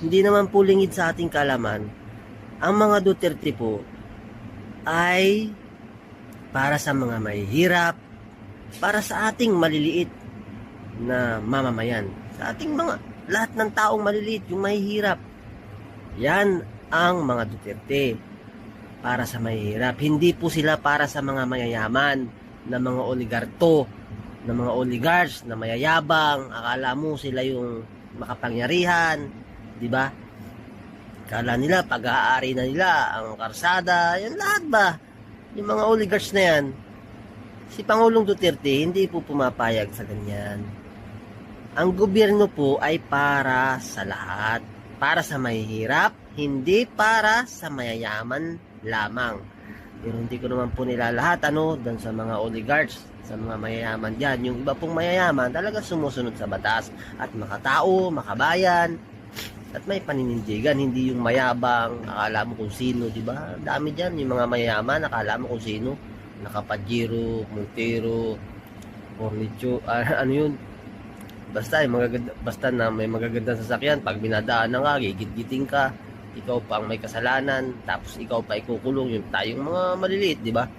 hindi naman po lingid sa ating kaalaman, ang mga Duterte po ay para sa mga mahihirap, para sa ating maliliit na mamamayan. Sa ating mga, lahat ng taong maliliit, yung mahihirap. Yan ang mga Duterte. Para sa mahihirap. Hindi po sila para sa mga mayayaman, na mga oligarto, na mga oligarchs, na mayayabang. Akala mo sila yung makapangyarihan, di ba? Akala nila, pag-aari na nila ang karsada, yan lahat ba? Yung mga oligarchs na yan, si Pangulong Duterte hindi po pumapayag sa ganyan. Ang gobyerno po ay para sa lahat. Para sa mahihirap, hindi para sa mayayaman lamang. Pero hindi ko naman po nilalahat doon sa mga oligarchs, sa mga mayayaman dyan. Yung iba pong mayayaman talaga sumusunod sa batas at makatao, makabayan, at may paninindigan, hindi yung mayabang, akala mo kung sino, di ba? Dami dyan, yung mga mayayaman, akala mo kung sino, Nakapajiro, Montero, Cornicho, ano yun? Basta, basta na may magagandang sasakyan, pag binadaanan ka, gigit-giting ka, ikaw pa ang may kasalanan, tapos ikaw pa ikukulong, yung tayong mga maliliit, di ba?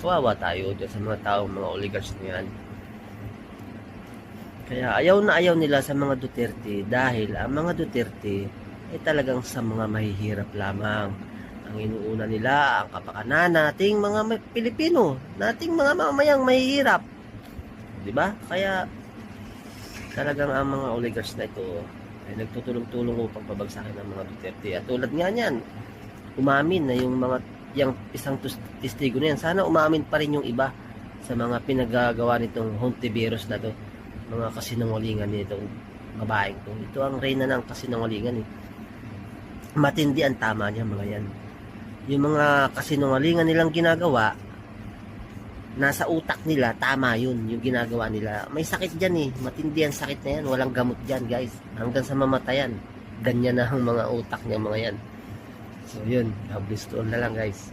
Kawawa tayo dyan sa mga taong mga oligarchs na yan. Kaya ayaw na ayaw nila sa mga Duterte dahil ang mga Duterte ay talagang sa mga mahihirap lamang. Ang inuuna nila ang kapakanan nating mga Pilipino, nating mga mamamayang mahihirap. Di ba? Kaya talagang ang mga oligarchs na ito ay nagtutulong-tulong upang pabagsakin ang mga Duterte. At tulad nga niyan, umamin na yung isang testigo na yan. Sana umamin pa rin yung iba sa mga pinagagawa nitong Hontiveros na to. Mga kasinungalingan nitong babaeng to. Ito ang reyna ng kasinungalingan eh. Matindi ang tama niya mga yan. Yung mga kasinungalingan nilang ginagawa, nasa utak nila, tama yun, yung ginagawa nila. May sakit dyan eh, matindi ang sakit na yan, walang gamot dyan guys, hanggang sa mamatayan. Ganyan na ang mga utak niya mga yan. So yun, God bless to all na lang guys.